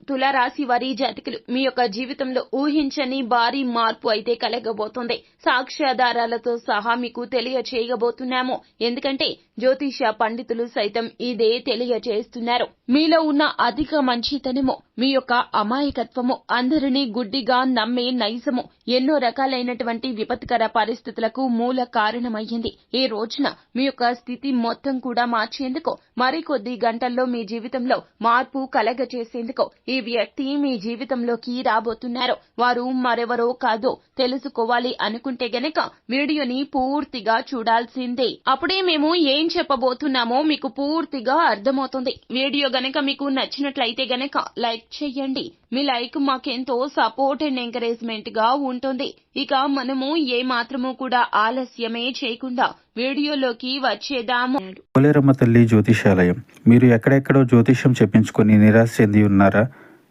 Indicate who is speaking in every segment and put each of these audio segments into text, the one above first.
Speaker 1: తులారాశి వారి జాతకులు మీ యొక్క జీవితంలో ఊహించని భారీ మార్పు అయితే కలగబోతోంది. సాక్ష్యాధారాలతో సహా మీకు తెలియచేయబోతున్నాము. ఎందుకంటే జ్యోతిష పండితులు సైతం ఇదే తెలియచేస్తున్నారు. మీలో ఉన్న అధిక మంచితనము, మీ యొక్క అమాయకత్వము, అందరినీ గుడ్డిగా నమ్మే నైజము ఎన్నో రకాలైనటువంటి విపత్కర పరిస్థితులకు మూల కారణమయ్యింది. ఈ రోజున మీ యొక్క స్థితి మొత్తం కూడా మార్చేందుకు మరికొద్ది గంటల్లో మీ జీవితంలో మార్పు కలగచేసేందుకు ఈ వ్యక్తి మీ జీవితంలోకి రాబోతున్నారు. వారు మరెవరో కాదు. తెలుసుకోవాలి అనుకుంటే గనక వీడియోని పూర్తిగా చూడాల్సిందే. అప్పుడే మేము ఏం చెప్పబోతున్నామో మీకు పూర్తిగా అర్థమవుతుంది. వీడియో గనక మీకు నచ్చినట్లయితే గనక లైక్ చేయండి. మీ లైక్ మాకెంతో సపోర్ట్ అండ్ ఎంకరేజ్మెంట్ గా ఉంటుంది. ఇక మనము ఏ మాత్రము కూడా ఆలస్యమే చేయకుండా వీడియోలోకి వచ్చేదాము.
Speaker 2: పోలేరమ్మ తల్లి జ్యోతిషాలయం. మీరు ఎక్కడెక్కడో జ్యోతిష్యం చెప్పించుకొని నిరాశ చెంది ఉన్నారా?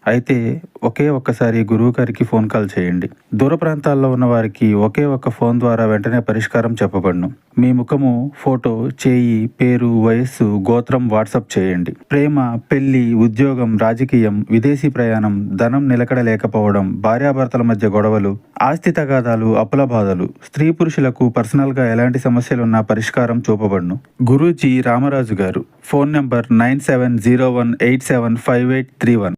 Speaker 2: అయితే ఒక్కసారి గురువు గారికి ఫోన్ కాల్ చేయండి. దూర ప్రాంతాల్లో ఉన్న వారికి ఒకే ఒక్క ఫోన్ ద్వారా వెంటనే పరిష్కారం చెప్పబడును. మీ ముఖము, ఫోటో, చేయి, పేరు, వయస్సు, గోత్రం వాట్సాప్ చేయండి. ప్రేమ, పెళ్లి, ఉద్యోగం, రాజకీయం, విదేశీ ప్రయాణం, ధనం నిలకడ లేకపోవడం, భార్యాభర్తల మధ్య గొడవలు, ఆస్తి తగాదాలు, అప్పుల బాధలు, స్త్రీ పురుషులకు పర్సనల్ గా ఎలాంటి సమస్యలున్నా పరిష్కారం చూపబడును. గురూజీ రామరాజు గారు. Phone number 9701875831.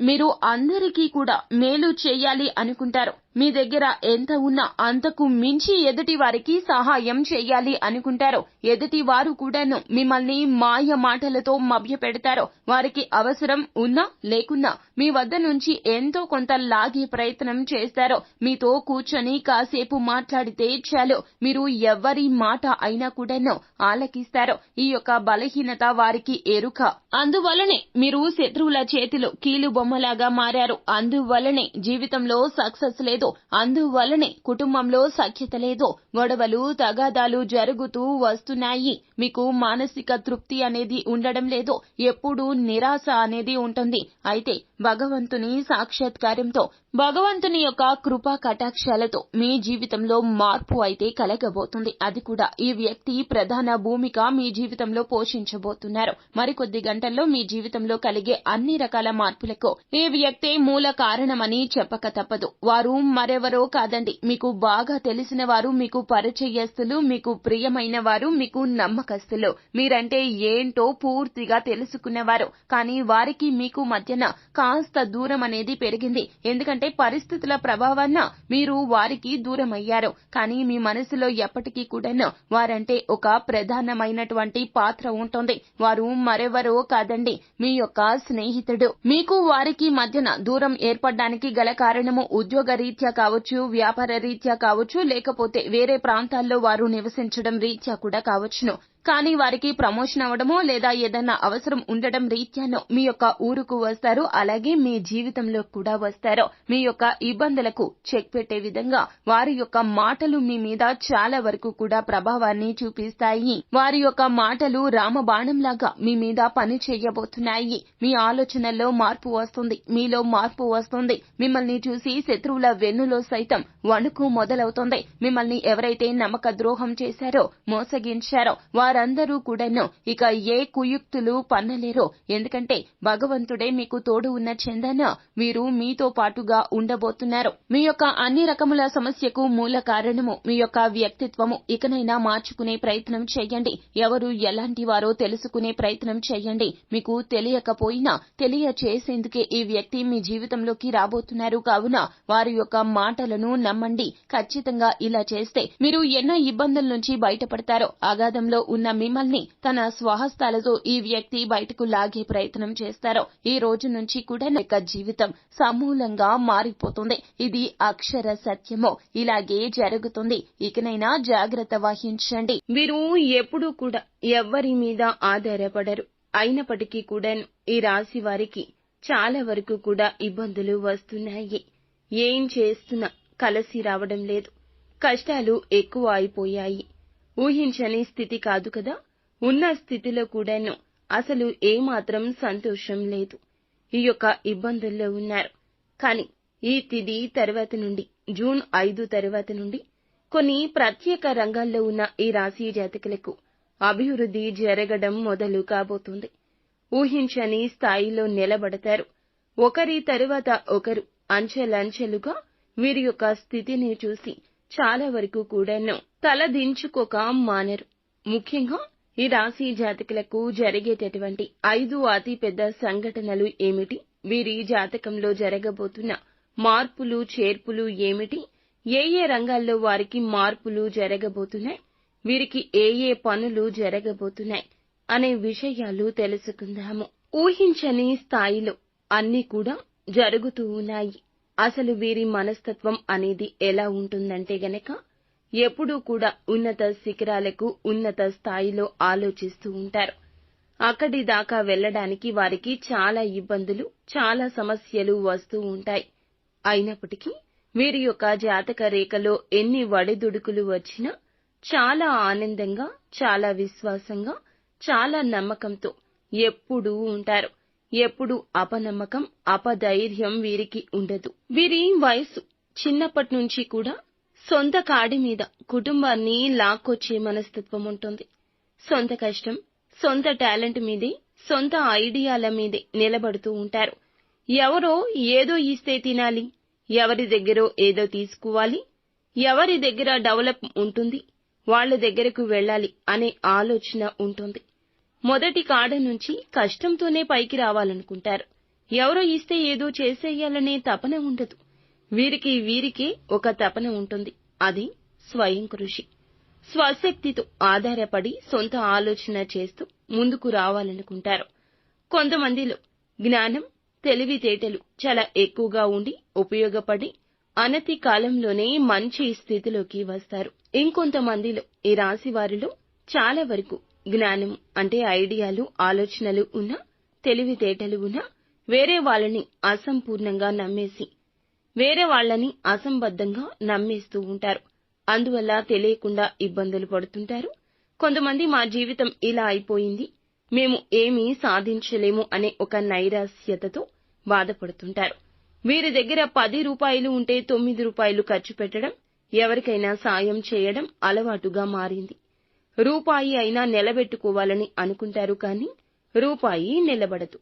Speaker 1: మీరు అందరికీ కూడా మేలు చేయాలి అనుకుంటారు. మీ దగ్గర ఎంత ఉన్నా అంతకు మించి ఎదుటి వారికి సహాయం చేయాలి అనుకుంటారు. ఎదుటి వారు కూడాను మిమ్మల్ని మాయ మాటలతో మభ్యపెడతారు. వారికి అవసరం ఉన్నా లేకున్నా మీ వద్ద నుంచి ఎంతో కొంత లాగే ప్రయత్నం చేస్తారు. మీతో కూర్చొని కాసేపు మాట్లాడితే చాలు, మీరు ఎవరి మాట అయినా కూడాను ఆలకిస్తారు. ఈ యొక్క బలహీనత వారికి ఎరుక. అందువలనే మీరు శత్రువుల చేతిలో కీలు బొమ్మలాగా మారారు. అందువలనే జీవితంలో సక్సెస్ లేదు. అందువలనే కుటుంబంలో సఖ్యత లేదు. గొడవలు, తగాదాలు జరుగుతూ వస్తున్నాయి. మీకు మానసిక తృప్తి అనేది ఉండడం లేదు. ఎప్పుడూ నిరాశ అనేది ఉంటుంది. అయితే భగవంతుని సాక్షాత్కారంతో, భగవంతుని యొక్క కృపా కటాక్షాలతో మీ జీవితంలో మార్పు అయితే కలగబోతుంది. అది కూడా ఈ వ్యక్తి ప్రధాన భూమిక మీ జీవితంలో పోషించబోతున్నారు. మరికొద్ది గంటల్లో మీ జీవితంలో కలిగే అన్ని రకాల మార్పులకు ఈ వ్యక్తే మూల కారణమని చెప్పక తప్పదు. వారు మరెవరో కాదండి. మీకు బాగా తెలిసిన వారు, మీకు పరిచయస్తులు, మీకు ప్రియమైన వారు, మీకు నమ్మకస్తులు. మీరంటే ఏంటో పూర్తిగా తెలుసుకునేవారు. కానీ వారికి మీకు మధ్యన కాస్త దూరం అనేది పెరిగింది. ఎందుకంటే పరిస్థితుల ప్రభావాన మీరు వారికి దూరం అయ్యారు. కానీ మీ మనసులో ఎప్పటికీ కూడాను వారంటే ఒక ప్రధానమైనటువంటి పాత్ర ఉంటుంది. వారు మరెవరో కాదండి, మీ యొక్క స్నేహితుడు. మీకు వారికి మధ్యన దూరం ఏర్పడడానికి గల కారణము ఉద్యోగ రీత్యా కావచ్చు, వ్యాపార రీత్యా కావచ్చు, లేకపోతే వేరే ప్రాంతాల్లో వారు నివసించడం రీత్యా కూడా కావచ్చును. కానీ వారికి ప్రమోషన్ అవ్వడమో లేదా ఏదైనా అవసరం ఉండడం రీత్యానో మీ యొక్క ఊరుకు వస్తారు. అలాగే మీ జీవితంలో కూడా వస్తారు. మీ యొక్క ఇబ్బందులకు చెక్ పెట్టే విధంగా వారి యొక్క మాటలు మీ మీద చాలా వరకు కూడా ప్రభావాన్ని చూపిస్తాయి. వారి యొక్క మాటలు రామబాణంలాగా మీ మీద పని చేయబోతున్నాయి. మీ ఆలోచనల్లో మార్పు వస్తుంది. మీలో మార్పు వస్తుంది. మిమ్మల్ని చూసి శత్రువుల వెన్నులో సైతం వణుకు మొదలవుతుంది. మిమ్మల్ని ఎవరైతే నమ్మక ద్రోహం చేశారో, మోసగించారో వారందరూ కూడాను ఇక ఏ కుయుక్తులు పన్నలేరో. ఎందుకంటే భగవంతుడే మీకు తోడు ఉన్న చందన వీరు మీతో పాటుగా ఉండబోతున్నారు. మీ యొక్క అన్ని రకముల సమస్యకు మూల కారణము మీ యొక్క వ్యక్తిత్వము. ఇకనైనా మార్చుకునే ప్రయత్నం చేయండి. ఎవరు ఎలాంటి వారో తెలుసుకునే ప్రయత్నం చేయండి. మీకు తెలియకపోయినా తెలియచేసేందుకే ఈ వ్యక్తి మీ జీవితంలోకి రాబోతున్నారు. కావున వారి యొక్క మాటలను నమ్మండి. ఖచ్చితంగా ఇలా చేస్తే మీరు ఎన్నో ఇబ్బందుల నుంచి బయటపడతారు. అగాధంలో ఉన్న మిమ్మల్ని తన స్వహస్తాలతో ఈ వ్యక్తి బయటకు లాగే ప్రయత్నం చేస్తారు. ఈ రోజు నుంచి కూడా జీవితం సమూలంగా మారిపోతుంది. ఇది అక్షర సత్యమో. ఇలాగే జరుగుతుంది. ఇకనైనా జాగ్రత్త వహించండి. వీరు ఎప్పుడూ కూడా ఎవ్వరి మీద ఆధారపడరు. అయినప్పటికీ కూడా ఈ రాశి వారికి చాలా వరకు కూడా ఇబ్బందులు వస్తున్నాయి. ఏం చేస్తున్నా కలిసి రావడం లేదు. కష్టాలు ఎక్కువ అయిపోయాయి. ఊహించని స్థితి కాదు కదా. ఉన్న స్థితిలో కూడాను అసలు ఏమాత్రం సంతోషం లేదు. ఈ యొక్క ఇబ్బందుల్లో ఉన్నారు. కానీ ఈ తిథి తర్వాత నుండి, జూన్ 5 తర్వాత నుండి కొన్ని ప్రత్యేక రంగాల్లో ఉన్న ఈ రాశి జాతకులకు అభివృద్ధి జరగడం మొదలు కాబోతుంది. ఊహించని స్థాయిలో నిలబడతారు. ఒకరి తరువాత ఒకరు అంచెలంచెలుగా వీరి యొక్క స్థితిని చూసి చాలా వరకు కూడాను తలదించుకోక మానరు. ముఖ్యంగా ఈ రాశి జాతకులకు జరిగేటటువంటి 5 అతి పెద్ద సంఘటనలు ఏమిటి, వీరి జాతకంలో జరగబోతున్న మార్పులు చేర్పులు ఏమిటి, ఏ ఏ రంగాల్లో వారికి మార్పులు జరగబోతున్నాయి, వీరికి ఏ ఏ పనులు జరగబోతున్నాయి అనే విషయాలు తెలుసుకుందాము. ఊహించని స్థాయిలో అన్నీ కూడా జరుగుతూ ఉన్నాయి. అసలు వీరి మనస్తత్వం అనేది ఎలా ఉంటుందంటే గనక ఎప్పుడూ కూడా ఉన్నత శిఖరాలకు ఉన్నత స్థాయిలో ఆలోచిస్తూ ఉంటారు. అక్కడి దాకా వెళ్ళడానికి వారికి చాలా ఇబ్బందులు, చాలా సమస్యలు వస్తూ ఉంటాయి. అయినప్పటికీ వీరి యొక్క జాతక రేఖలో ఎన్ని ఒడిదుడుకులు వచ్చినా చాలా ఆనందంగా, చాలా విశ్వాసంగా, చాలా నమ్మకంతో ఎప్పుడూ ఉంటారు. ఎప్పుడు అపనమ్మకం, అపధైర్యం వీరికి ఉండదు. వీరి వయసు చిన్నప్పటి నుంచి కూడా సొంత కాడి మీద కుటుంబాన్ని లాక్కొచ్చే మనస్తత్వం ఉంటుంది. సొంత కష్టం, సొంత టాలెంట్ మీదే, సొంత ఐడియాల మీదే నిలబడుతూ ఉంటారు. ఎవరో ఏదో ఇస్తే తినాలి, ఎవరి దగ్గరో ఏదో తీసుకోవాలి, ఎవరి దగ్గర డెవలప్ ఉంటుంది, వాళ్ళ దగ్గరకు వెళ్ళాలి అనే ఆలోచన ఉంటుంది. మొదటి కాడ నుంచి కష్టంతోనే పైకి రావాలనుకుంటారు. ఎవరో ఇస్తే ఏదో చేసేయాలనే తపన ఉండదు. వీరికే ఒక తపన ఉంటుంది. అది స్వయం కృషి. స్వశక్తితో ఆధారపడి సొంత ఆలోచన చేస్తూ ముందుకు రావాలనుకుంటారు. కొంతమందిలో జ్ఞానం, తెలివితేటలు చాలా ఎక్కువగా ఉండి ఉపయోగపడి అనతి కాలంలోనే మంచి స్థితిలోకి వస్తారు. ఇంకొంతమందిలో ఈ రాశి వారిలో చాలా వరకు జ్ఞానం అంటే ఐడియాలు, ఆలోచనలు ఉన్నా, తెలివితేటలు ఉన్నా వేరే వాళ్ళని అసంపూర్ణంగా నమ్మేసి వేరే వాళ్ళని అసంబద్ధంగా నమ్మేస్తూ ఉంటారు. అందువల్ల తెలియకుండా ఇబ్బందులు పడుతుంటారు. కొంతమంది మా జీవితం ఇలా అయిపోయింది, మేము ఏమీ సాధించలేము అనే ఒక నైరాశ్యతతో బాధపడుతుంటారు. వీరి దగ్గర 10 రూపాయలు ఉంటే 9 రూపాయలు ఖర్చు పెట్టడం, ఎవరికైనా సాయం చేయడం అలవాటుగా మారింది. రూపాయి అయినా నిలబెట్టుకోవాలని అనుకుంటారు, కానీ రూపాయి నిలబడదు.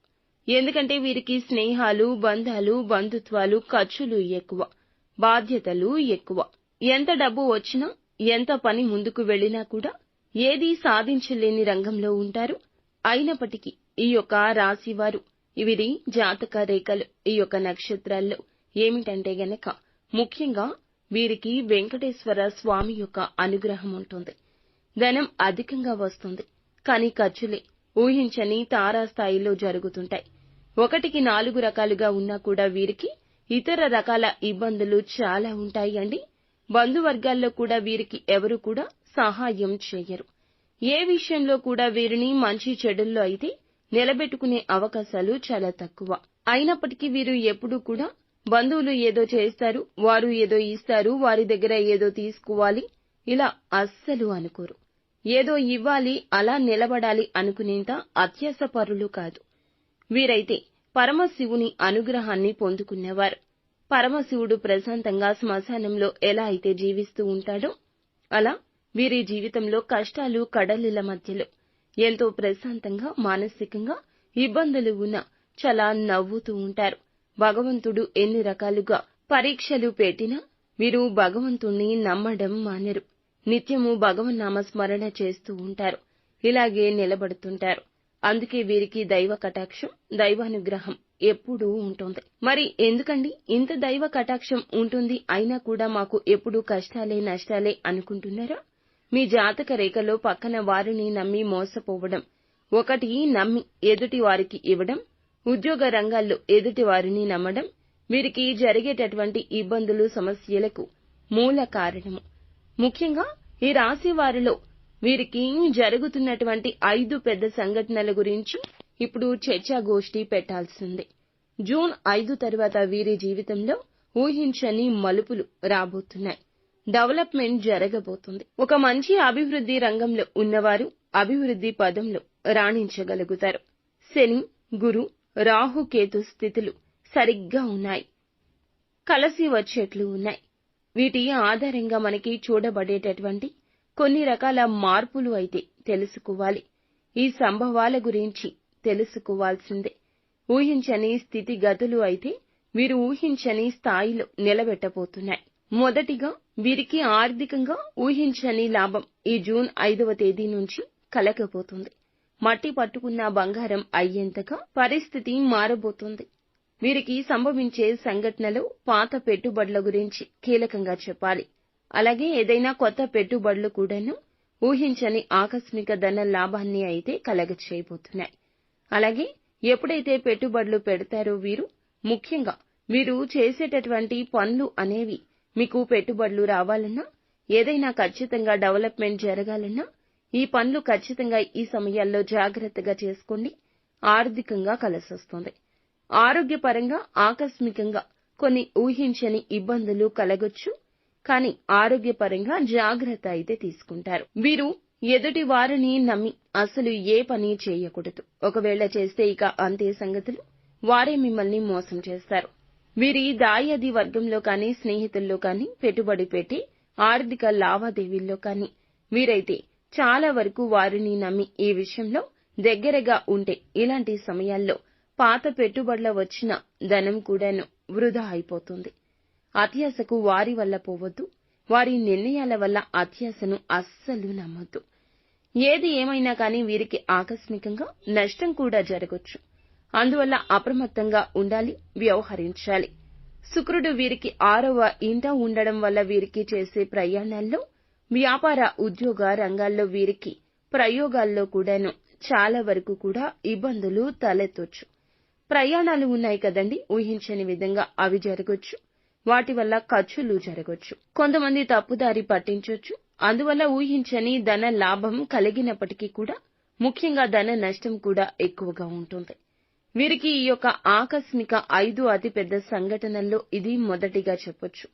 Speaker 1: ఎందుకంటే వీరికి స్నేహాలు, బంధాలు, బంధుత్వాలు, ఖర్చులు ఎక్కువ, బాధ్యతలు ఎక్కువ. ఎంత డబ్బు వచ్చినా, ఎంత పని ముందుకు వెళ్ళినా కూడా ఏదీ సాధించలేని రంగంలో ఉంటారు. అయినప్పటికీ ఈ యొక్క రాశివారు, వీరి జాతక రేఖలు, ఈ యొక్క నక్షత్రాల్లో ఏమిటంటే గనక ముఖ్యంగా వీరికి వెంకటేశ్వర స్వామి యొక్క అనుగ్రహం ఉంటుంది. ధనం అధికంగా వస్తుంది, కానీ ఖర్చులే ఊహించని తారాస్థాయిలో జరుగుతుంటాయి. 1కి 4 రకాలుగా ఉన్నా కూడా వీరికి ఇతర రకాల ఇబ్బందులు చాలా ఉంటాయి అండి. బంధువర్గాల్లో కూడా వీరికి ఎవరు కూడా సహాయం చేయరు. ఏ విషయంలో కూడా వీరిని మంచి చెడుల్లో అయితే నిలబెట్టుకునే అవకాశాలు చాలా తక్కువ. అయినప్పటికీ వీరు ఎప్పుడూ కూడా బంధువులు ఏదో చేస్తారు, వారు ఏదో ఇస్తారు, వారి దగ్గర ఏదో తీసుకోవాలి, ఇలా అస్సలు అనుకోరు. ఏదో ఇవ్వాలి, అలా నిలబడాలి అనుకునేంత అత్యాసపరులు కాదు. వీరైతే పరమశివుని అనుగ్రహాన్ని పొందుకునేవారు. పరమశివుడు ప్రశాంతంగా శ్మశానంలో ఎలా అయితే జీవిస్తూ ఉంటాడో అలా వీరి జీవితంలో కష్టాలు కడలిల మధ్యలో ఎంతో ప్రశాంతంగా, మానసికంగా ఇబ్బందులు ఉన్నా చాలా నవ్వుతూ ఉంటారు. భగవంతుడు ఎన్ని రకాలుగా పరీక్షలు పెట్టినా వీరు భగవంతుణ్ణి నమ్మడం మానరు. నిత్యము భగవన్నామ స్మరణ చేస్తూ ఉంటారు. ఇలాగే నిలబడుతుంటారు. అందుకే వీరికి దైవ కటాక్షం, దైవానుగ్రహం ఎప్పుడూ ఉంటుంది. మరి ఎందుకండి ఇంత దైవ కటాక్షం ఉంటుంది, అయినా కూడా మాకు ఎప్పుడూ కష్టాలే నష్టాలే అనుకుంటున్నారా? మీ జాతక రేఖలో పక్కన వారిని నమ్మి మోసపోవడం, ఒకటి నమ్మి ఎదుటి వారికి ఇవ్వడం, ఉద్యోగ రంగాల్లో ఎదుటి వారిని నమ్మడం వీరికి జరిగేటటువంటి ఇబ్బందులు, సమస్యలకు మూల కారణము. ముఖ్యంగా ఈ రాశి వారిలో వీరికి జరుగుతున్నటువంటి 5 పెద్ద సంఘటనల గురించి ఇప్పుడు చర్చాగోష్ఠి పెట్టాల్సిందే. జూన్ 5 తర్వాత వీరి జీవితంలో ఊహించని మలుపులు రాబోతున్నాయి. డెవలప్మెంట్ జరగబోతుంది. ఒక మంచి అభివృద్ధి రంగంలో ఉన్నవారు అభివృద్ధి పదంలో రాణించగలుగుతారు. శని, గురు, రాహు, కేతు స్థితులు సరిగ్గా ఉన్నాయి. కలిసి వచ్చేట్లు ఉన్నాయి. వీటి ఆధారంగా మనకి చూడబడేటటువంటి కొన్ని రకాల మార్పులు అయితే తెలుసుకోవాలి. ఈ సంభవాల గురించి తెలుసుకోవాల్సిందే. ఊహించని స్థితిగతులు అయితే వీరు ఊహించని స్థాయిలో నిలబెట్టబోతున్నాయి. మొదటిగా వీరికి ఆర్థికంగా ఊహించని లాభం ఈ జూన్ 5వ తేదీ నుంచి కలగబోతుంది. మట్టి పట్టుకున్న బంగారం అయ్యేంతగా పరిస్థితి మారబోతుంది. వీరికి సంభవించే సంఘటనలు పాత పెట్టుబడుల గురించి కీలకంగా చెప్పాలి. అలాగే ఏదైనా కొత్త పెట్టుబడులు కూడాను ఊహించని ఆకస్మిక ధన లాభాన్ని అయితే కలగచేయబోతున్నాయి. అలాగే ఎప్పుడైతే పెట్టుబడులు పెడతారో ముఖ్యంగా వీరు చేసేటటువంటి పనులు అనేవి మీకు పెట్టుబడులు రావాలన్నా, ఏదైనా ఖచ్చితంగా డెవలప్మెంట్ జరగాలన్నా ఈ పనులు ఖచ్చితంగా ఈ సమయాల్లో జాగ్రత్తగా చేసుకోండి. ఆర్థికంగా కలిసొస్తుంది. ఆరోగ్యపరంగా ఆకస్మికంగా కొన్ని ఊహించని ఇబ్బందులు కలగొచ్చు. కానీ ఆరోగ్యపరంగా జాగ్రత్త అయితే తీసుకుంటారు. వీరు ఎదుటి వారిని నమ్మి అసలు ఏ పని చేయకూడదు. ఒకవేళ చేస్తే ఇక అంతే సంగతులు. వారే మిమ్మల్ని మోసం చేస్తారు. వీరి దాయాది వర్గంలో కానీ, స్నేహితుల్లో కానీ పెట్టుబడి పెట్టి ఆర్థిక లావాదేవీల్లో కానీ వీరైతే చాలా వరకు వారిని నమ్మి ఈ విషయంలో దగ్గరగా ఉంటే ఇలాంటి సమయాల్లో పాత పెట్టుబడుల వచ్చిన ధనం కూడాను వృధా అయిపోతుంది. అత్యాశకు వారి వల్ల పోవద్దు. వారి నిర్ణయాల వల్ల అత్యాశను అస్సలు నమ్మొద్దు. ఏది ఏమైనా కానీ వీరికి ఆకస్మికంగా నష్టం కూడా జరగొచ్చు. అందువల్ల అప్రమత్తంగా ఉండాలి, వ్యవహరించాలి. శుక్రుడు వీరికి 6వ ఇంట ఉండడం వల్ల వీరికి చేసే ప్రయాణాల్లో, వ్యాపార ఉద్యోగ రంగాల్లో వీరికి ప్రయోగాల్లో కూడాను చాలా వరకు కూడా ఇబ్బందులు తలెత్తొచ్చు. ప్రయాణాలు ఉన్నాయి కదండి, ఊహించని విధంగా అవి జరగొచ్చు. వాటి వల్ల ఖర్చులు జరగొచ్చు. కొంతమంది తప్పుదారి పట్టించొచ్చు. అందువల్ల ఊహించని ధన లాభం కలిగినప్పటికీ కూడా ముఖ్యంగా ధన నష్టం కూడా ఎక్కువగా ఉంటుంది. వీరికి ఈ యొక్క ఆకస్మిక 5 అతిపెద్ద సంఘటనల్లో ఇది మొదటిగా చెప్పొచ్చు.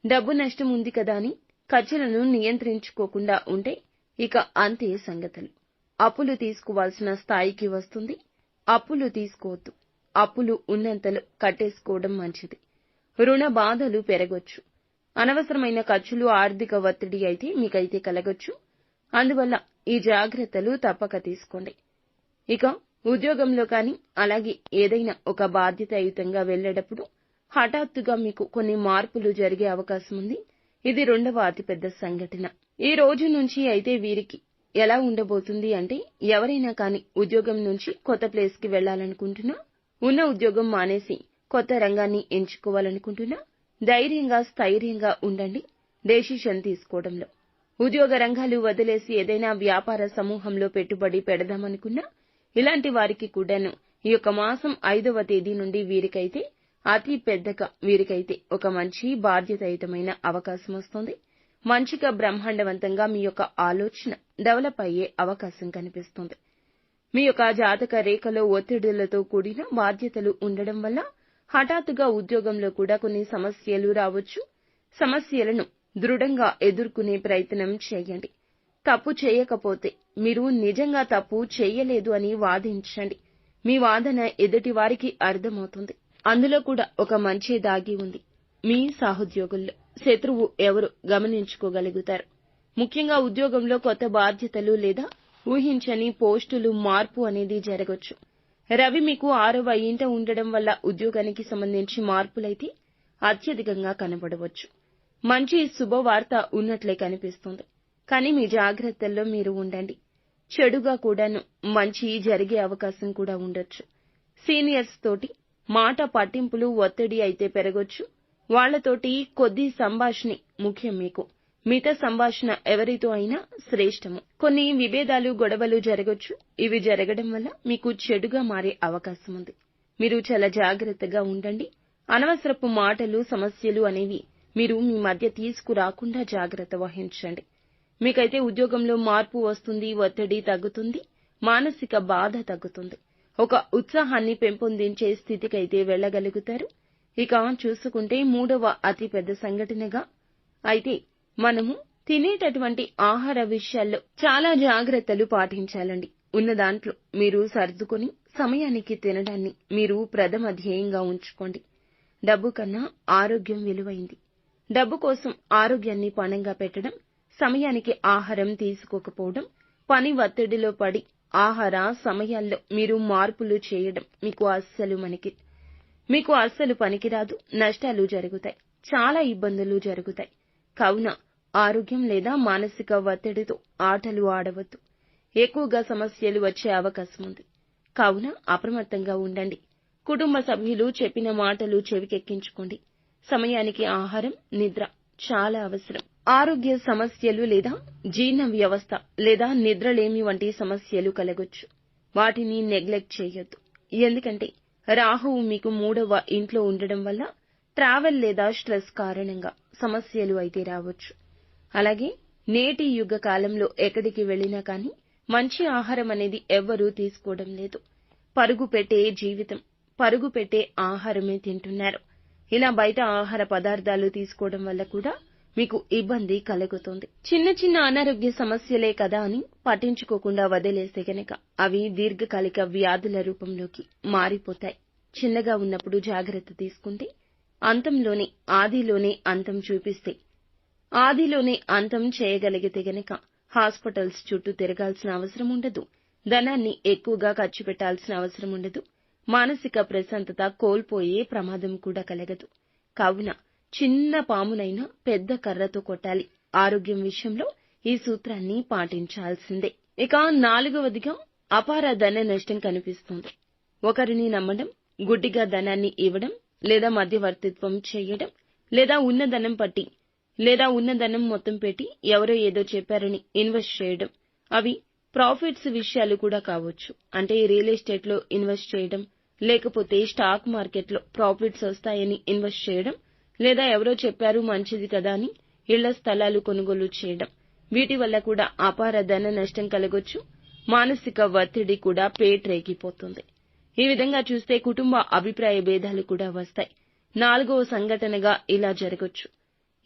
Speaker 1: డబ్బు నష్టం ఉంది కదా అని ఖర్చులను నియంత్రించుకోకుండా ఉంటే ఇక అంతే సంగతులు. అప్పులు తీసుకోవాల్సిన స్థాయికి వస్తుంది. అప్పులు తీసుకోవద్దు. అప్పులు ఉన్నంతలో కట్టేసుకోవడం మంచిది. రుణ బాధలు పెరగొచ్చు. అనవసరమైన ఖర్చులు, ఆర్థిక ఒత్తిడి అయితే మీకైతే కలగొచ్చు. అందువల్ల ఈ జాగ్రత్తలు తప్పక తీసుకోండి. ఇక ఉద్యోగంలో కానీ, అలాగే ఏదైనా ఒక బాధ్యతాయుతంగా వెళ్లేటప్పుడు హఠాత్తుగా మీకు కొన్ని మార్పులు జరిగే అవకాశం ఉంది. ఇది 2వ అతిపెద్ద సంఘటన. ఈ రోజు నుంచి అయితే వీరికి ఎలా ఉండబోతుంది అంటే, ఎవరైనా కానీ ఉద్యోగం నుంచి కొత్త ప్లేస్ కి వెళ్లాలనుకుంటున్నా, ఉన్న ఉద్యోగం మానేసి కొత్త రంగాన్ని ఎంచుకోవాలనుకుంటున్నా ధైర్యంగా, స్థైర్యంగా ఉండండి డెసిషన్ తీసుకోవడంలో. ఉద్యోగ రంగాలు వదిలేసి ఏదైనా వ్యాపార సమూహంలో పెట్టుబడి పెడదామనుకున్నా ఇలాంటి వారికి కూడాను ఈ యొక్క మాసం 5వ తేదీ నుండి వీరికైతే అతి పెద్దగా వీరికైతే ఒక మంచి బాధ్యతాయుతమైన అవకాశం వస్తుంది. మంచిగా బ్రహ్మాండవంతంగా మీ యొక్క ఆలోచన డెవలప్ అయ్యే అవకాశం కనిపిస్తుంది. మీ యొక్క జాతక రేఖలో ఒత్తిడులతో కూడిన బాధ్యతలు ఉండడం వల్ల హఠాత్తుగా ఉద్యోగంలో కూడా కొన్ని సమస్యలు రావచ్చు. సమస్యలను దృఢంగా ఎదుర్కొనే ప్రయత్నం చేయండి. తప్పు చేయకపోతే మీరు నిజంగా తప్పు చేయలేదు అని వాదించండి. మీ వాదన ఎదుటి వారికి అర్థమవుతుంది. అందులో కూడా ఒక మంచి దాగి ఉంది. మీ సహోద్యోగుల్లో శత్రువు ఎవరు గమనించుకోగలుగుతారు. ముఖ్యంగా ఉద్యోగంలో కొత్త బాధ్యతలు లేదా ఊహించని పోస్టులు మార్పు అనేది జరగొచ్చు. రవి మీకు 6వ ఇంట ఉండడం వల్ల ఉద్యోగానికి సంబంధించి మార్పులైతే అత్యధికంగా కనబడవచ్చు. మంచి శుభవార్త ఉన్నట్లే కనిపిస్తుంది. కానీ మీ జాగ్రత్తల్లో మీరు ఉండండి. చెడుగా కూడాను మంచి జరిగే అవకాశం కూడా ఉండొచ్చు. సీనియర్స్ తోటి మాట పట్టింపులు, ఒత్తిడి అయితే పెరగొచ్చు. వాళ్లతోటి కొద్ది సంభాషణే ముఖ్యం. మీకు మిత సంభాషణ ఎవరితో అయినా శ్రేష్టము. కొన్ని విభేదాలు, గొడవలు జరగొచ్చు. ఇవి జరగడం వల్ల మీకు చెడుగా మారే అవకాశం ఉంది. మీరు చాలా జాగ్రత్తగా ఉండండి. అనవసరపు మాటలు, సమస్యలు అనేవి మీరు మీ మధ్య తీసుకురాకుండా జాగ్రత్త వహించండి. మీకైతే ఉద్యోగంలో మార్పు వస్తుంది, ఒత్తిడి తగ్గుతుంది, మానసిక బాధ తగ్గుతుంది. ఒక ఉత్సాహాన్ని పెంపొందించే స్థితికైతే వెళ్లగలుగుతారు. ఇక చూసుకుంటే 3వ అతిపెద్ద సంఘటనగా అయితే మనము తినేటటువంటి ఆహార విషయాల్లో చాలా జాగ్రత్తలు పాటించాలండి. ఉన్న దాంట్లో మీరు సర్దుకొని సమయానికి తినడాన్ని మీరు ప్రథమ ధ్యేయంగా ఉంచుకోండి. డబ్బు కన్నా ఆరోగ్యం విలువైంది. డబ్బు కోసం ఆరోగ్యాన్ని పణంగా పెట్టడం, సమయానికి ఆహారం తీసుకోకపోవడం, పని ఒత్తిడిలో పడి ఆహార సమయాల్లో మీరు మార్పులు చేయడం మీకు అస్సలు పనికిరాదు. నష్టాలు జరుగుతాయి. చాలా ఇబ్బందులు జరుగుతాయి. కావున ఆరోగ్యం లేదా మానసిక ఒత్తిడితో ఆటలు ఆడవద్దు. ఎక్కువగా సమస్యలు వచ్చే అవకాశం ఉంది. కావున అప్రమత్తంగా ఉండండి. కుటుంబ సభ్యులు చెప్పిన మాటలు చెవికెక్కించుకోండి. సమయానికి ఆహారం, నిద్ర చాలా అవసరం. ఆరోగ్య సమస్యలు లేదా జీర్ణ వ్యవస్థ లేదా నిద్రలేమి వంటి సమస్యలు కలగొచ్చు. వాటిని నెగ్లెక్ట్ చేయొద్దు. ఎందుకంటే రాహువు మీకు 3వ ఇంట్లో ఉండడం వల్ల ట్రావెల్ లేదా స్ట్రెస్ కారణంగా సమస్యలు అయితే రావచ్చు. అలాగే నేటి యుగ కాలంలో ఎక్కడికి వెళ్ళినా కానీ మంచి ఆహారం అనేది ఎవ్వరూ తీసుకోవడం లేదు. పరుగు పెట్టే జీవితం, పరుగు పెట్టే ఆహారమే తింటున్నారు. ఇలా బయట ఆహార పదార్థాలు తీసుకోవడం వల్ల కూడా మీకు ఇబ్బంది కలుగుతుంది. చిన్న చిన్న అనారోగ్య సమస్యలే కదా అని పట్టించుకోకుండా వదిలేస్తే గనక అవి దీర్ఘకాలిక వ్యాధుల రూపంలోకి మారిపోతాయి. చిన్నగా ఉన్నప్పుడు జాగ్రత్త తీసుకుంటే ఆదిలోనే అంతం చూపిస్తే ఆదిలోనే అంతం చేయగలిగితే గనక హాస్పిటల్స్ చుట్టూ తిరగాల్సిన అవసరం ఉండదు. ధనాన్ని ఎక్కువగా ఖర్చు పెట్టాల్సిన అవసరం ఉండదు. మానసిక ప్రశాంతత కోల్పోయే ప్రమాదం కూడా కలగదు. కావున చిన్న పామునైనా పెద్ద కర్రతో కొట్టాలి. ఆరోగ్యం విషయంలో ఈ సూత్రాన్ని పాటించాల్సిందే. ఇక 4వదిగా అపార ధన నష్టం కనిపిస్తుంది. ఒకరిని నమ్మడం, గుడ్డిగా ధనాన్ని ఇవ్వడం లేదా మధ్యవర్తిత్వం చేయడం లేదా ఉన్న ధనం మొత్తం పెట్టి ఎవరో ఏదో చెప్పారని ఇన్వెస్ట్ చేయడం. అవి ప్రాఫిట్స్ విషయాలు కూడా కావచ్చు. అంటే రియల్ ఎస్టేట్ లో ఇన్వెస్ట్ చేయడం, లేకపోతే స్టాక్ మార్కెట్ లో ప్రాఫిట్స్ వస్తాయని ఇన్వెస్ట్ చేయడం, లేదా ఎవరో చెప్పారు మంచిది కదా అని ఇళ్ల స్థలాలు కొనుగోలు చేయడం. వీటి వల్ల కూడా అపార ధన నష్టం కలగొచ్చు. మానసిక ఒత్తిడి కూడా పేట్రేగిపోతుంది. ఈ విధంగా చూస్తే కుటుంబ అభిప్రాయ భేదాలు కూడా వస్తాయి. 4వ సంఘటనగా ఇలా జరగొచ్చు.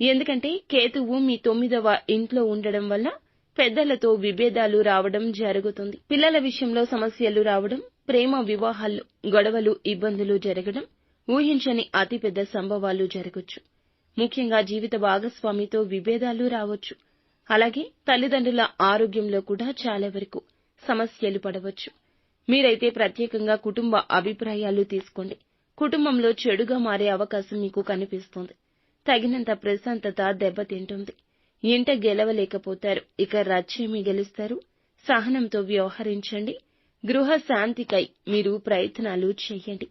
Speaker 1: ఎందుకంటే కేతువు మీ 9వ ఇంట్లో ఉండడం వల్ల పెద్దలతో విభేదాలు రావడం జరుగుతుంది. పిల్లల విషయంలో సమస్యలు రావడం, ప్రేమ వివాహాల్లో గొడవలు, ఇబ్బందులు జరగడం, ఊహించని అతిపెద్ద సంభవాలు జరగొచ్చు. ముఖ్యంగా జీవిత భాగస్వామితో విభేదాలు రావచ్చు. అలాగే తల్లిదండ్రుల ఆరోగ్యంలో కూడా చాలా వరకు సమస్యలు పడవచ్చు. మీరైతే ప్రత్యేకంగా కుటుంబ అభిప్రాయాలు తీసుకోండి. కుటుంబంలో చెడుగా మారే అవకాశం మీకు కనిపిస్తుంది. తగినంత ప్రశాంతత దెబ్బతింటుంది. ఇంట గెలవలేకపోతారు. ఇక రచ్చేమి గెలుస్తారు? సహనంతో వ్యవహరించండి. గృహ శాంతికై మీరు ప్రయత్నాలు చేయండి.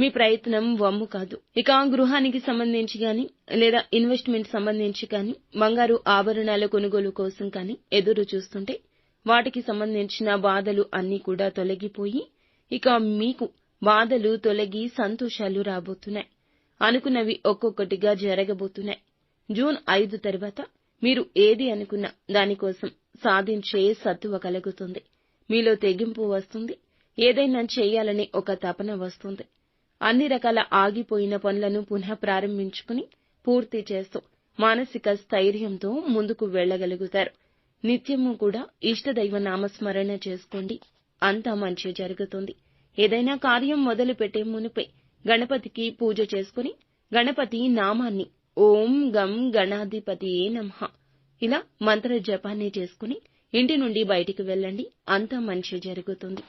Speaker 1: మీ ప్రయత్నం వమ్ము కాదు. ఇక గృహానికి సంబంధించి గాని లేదా ఇన్వెస్ట్మెంట్ సంబంధించి కానీ బంగారు ఆభరణాల కొనుగోలు కోసం కానీ ఎదురు చూస్తుంటే వాటికి సంబంధించిన బాధలు అన్నీ కూడా తొలగిపోయి ఇక మీకు బాధలు తొలగి సంతోషాలు రాబోతున్నాయి. అనుకున్నవి ఒక్కొక్కటిగా జరగబోతున్నాయి. జూన్ 5 తర్వాత మీరు ఏది అనుకున్నా దానికోసం సాధించే సత్తువ కలుగుతుంది. మీలో తెగింపు వస్తుంది. ఏదైనా చేయాలనే ఒక తపన వస్తుంది. అన్ని రకాల ఆగిపోయిన పనులను పునః ప్రారంభించుకుని పూర్తి చేస్తూ మానసిక స్థైర్యంతో ముందుకు వెళ్ళగలుగుతారు. నిత్యము కూడా ఇష్టదైవ నామస్మరణ చేసుకోండి. అంతా మంచి జరుగుతుంది. ఏదైనా కార్యం మొదలు పెట్టే మునుపే గణపతికి పూజ చేసుకుని గణపతి నామాన్ని ఓం గం గణాధిపతియే నమః ఇలా మంత్ర జపాన్ని చేసుకుని ఇంటి నుండి బయటికి వెళ్ళండి. అంతా మంచి జరుగుతుంది.